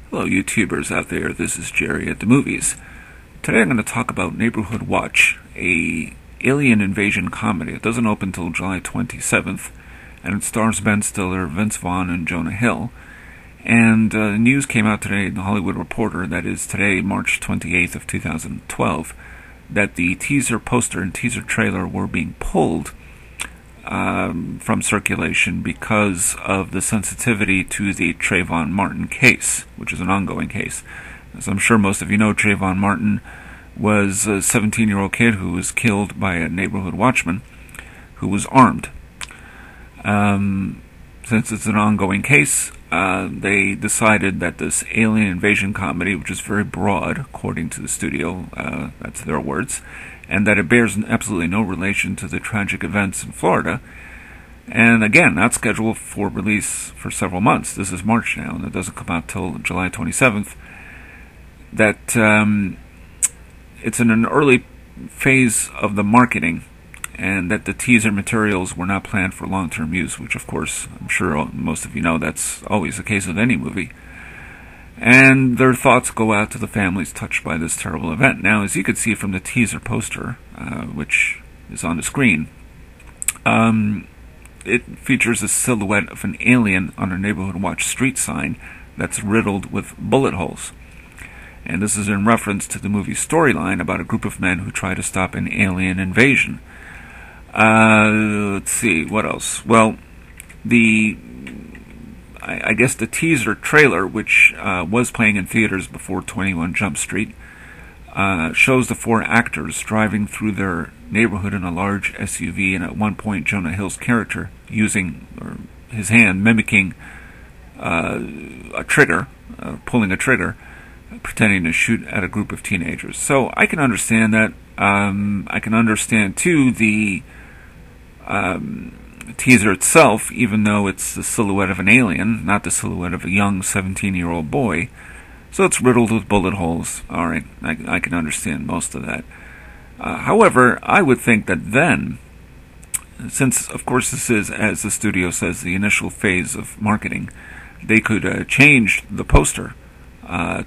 Hello, YouTubers out there. This is Jerry at the Movies. Today I'm going to talk about Neighborhood Watch, a alien invasion comedy. It doesn't open until July 27th, and it stars Ben Stiller, Vince-Vaughn, and Jonah-Hill. And news came out today in the Hollywood Reporter, that is today, March 28th of 2012, that the teaser poster and teaser trailer were being pulled from circulation because of the sensitivity to the Trayvon Martin case, which is an ongoing case. As I'm sure most of you know, Trayvon Martin was a 17-year-old kid who was killed by a neighborhood watchman who was armed. Since it's an ongoing case, they decided that this alien invasion comedy, which is very broad, according to the studio, that's their words, and that it bears absolutely no relation to the tragic events in Florida. And again, not scheduled for release for several months. This is March now, and it doesn't come out till July 27th. That it's in an early phase of the marketing, and that the teaser materials were not planned for long-term use, which of course, I'm sure most of you know that's always the case with any movie. And their thoughts go out to the families touched by this terrible event. Now, as you can see from the teaser poster, which is on the screen, it features a silhouette of an alien on a Neighborhood Watch street sign that's riddled with bullet holes. And this is in reference to the movie's storyline about a group of men who try to stop an alien invasion. Let's see, what else? Well, I guess the teaser trailer, which was playing in theaters before 21 Jump Street, shows the four actors driving through their neighborhood in a large SUV, and at one point Jonah-Hill's character using his hand, mimicking a trigger, pulling a trigger, pretending to shoot at a group of teenagers. So I can understand that. I can understand, too, the teaser itself, even though it's the silhouette of an alien, not the silhouette of a young 17-year-old boy. So it's riddled with bullet holes. All right, I can understand most of that. However, I would think that then, since, of course, this is, as the studio says, the initial phase of marketing, they could change the poster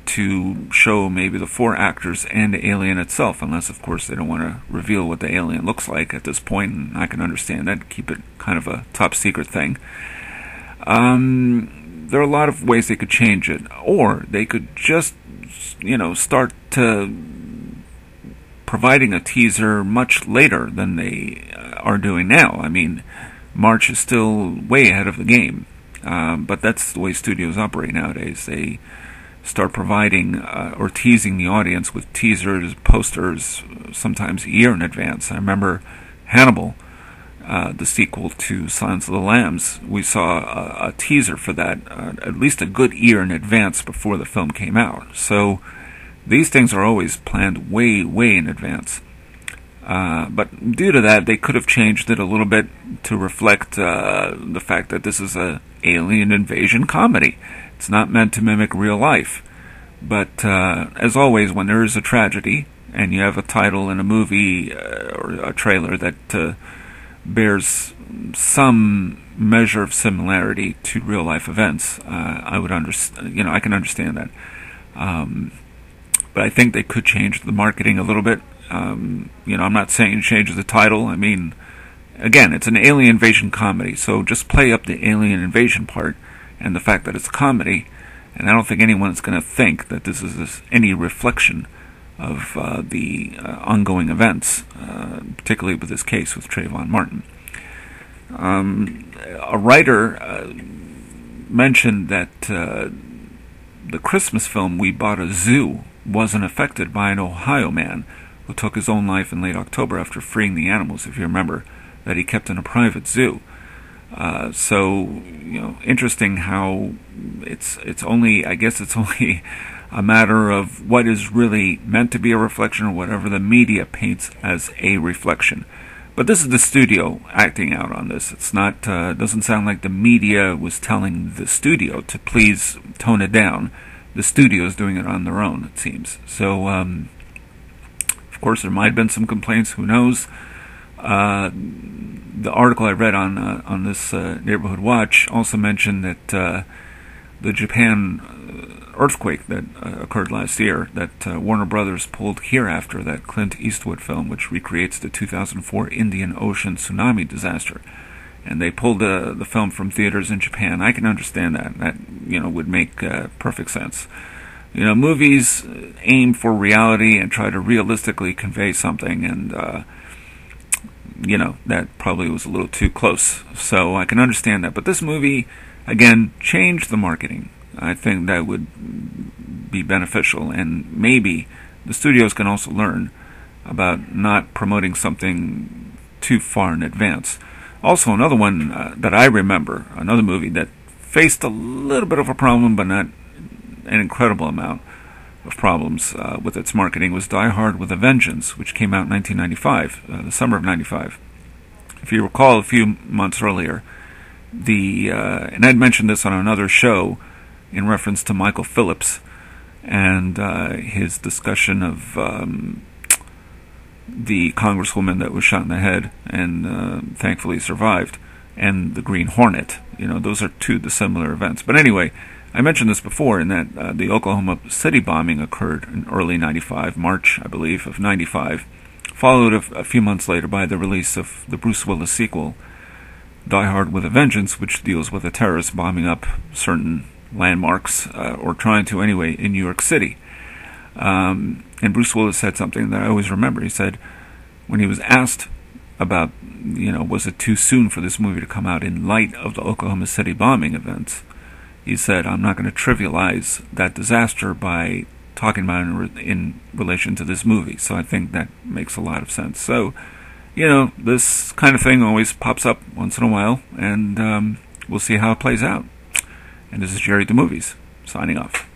to show maybe the four actors and the alien itself, unless, of course, they don't want to reveal what the alien looks like at this point, and I can understand that, keep it kind of a top-secret thing. There are a lot of ways they could change it, or they could just, start providing a teaser much later than they are doing now. I mean, March is still way ahead of the game, but that's the way studios operate nowadays. They start providing or teasing the audience with teasers, posters, sometimes a year in advance. I remember Hannibal, the sequel to Silence of the Lambs. We saw a teaser for that at least a good year in advance before the film came out. So these things are always planned way, way in advance. But due to that, they could have changed it a little bit to reflect the fact that this is an alien invasion comedy. It's not meant to mimic real life. But as always, when there is a tragedy, and you have a title in a movie or a trailer that bears some measure of similarity to real life events, I would understand. I can understand that. But I think they could change the marketing a little bit. I'm not saying change the title. I mean, again, it's an alien invasion comedy, so just play up the alien invasion part and the fact that it's a comedy, and I don't think anyone's going to think that this is any reflection of the ongoing events, particularly with this case with Trayvon Martin. A writer mentioned that the Christmas film We Bought a Zoo wasn't affected by an Ohio man who took his own life in late October after freeing the animals, if you remember, that he kept in a private zoo. So, interesting how it's only a matter of what is really meant to be a reflection or whatever the media paints as a reflection. But this is the studio acting out on this. It's not, doesn't sound like the media was telling the studio to please tone it down. The studio is doing it on their own, it seems. So, of course, there might have been some complaints, who knows. The article I read on this Neighborhood Watch also mentioned that the Japan earthquake that occurred last year that Warner Brothers pulled hereafter, that Clint Eastwood film, which recreates the 2004 Indian Ocean tsunami disaster. And they pulled the film from theaters in Japan. I can understand that. That, would make perfect sense. Movies aim for reality and try to realistically convey something, and that probably was a little too close. So I can understand that. But this movie, again, changed the marketing. I think that would be beneficial, and maybe the studios can also learn about not promoting something too far in advance. Also, another one that I remember, another movie that faced a little bit of a problem, but not an incredible amount of problems with its marketing, was Die Hard with a Vengeance, which came out in 1995, the summer of 95. If you recall, a few months earlier, and I'd mentioned this on another show in reference to Michael Phillips and his discussion of the congresswoman that was shot in the head and thankfully survived, and the Green Hornet. Those are two dissimilar events. But anyway, I mentioned this before, in that the Oklahoma City bombing occurred in early 95, March, I believe, of 95, followed a few months later by the release of the Bruce Willis sequel, Die Hard with a Vengeance, which deals with a terrorist bombing up certain landmarks, or trying to anyway, in New York City. And Bruce Willis said something that I always remember. He said, when he was asked about, was it too soon for this movie to come out in light of the Oklahoma City bombing events, he said, I'm not going to trivialize that disaster by talking about it in relation to this movie. So I think that makes a lot of sense. So, this kind of thing always pops up once in a while, and we'll see how it plays out. And this is Jerry the Movies, signing off.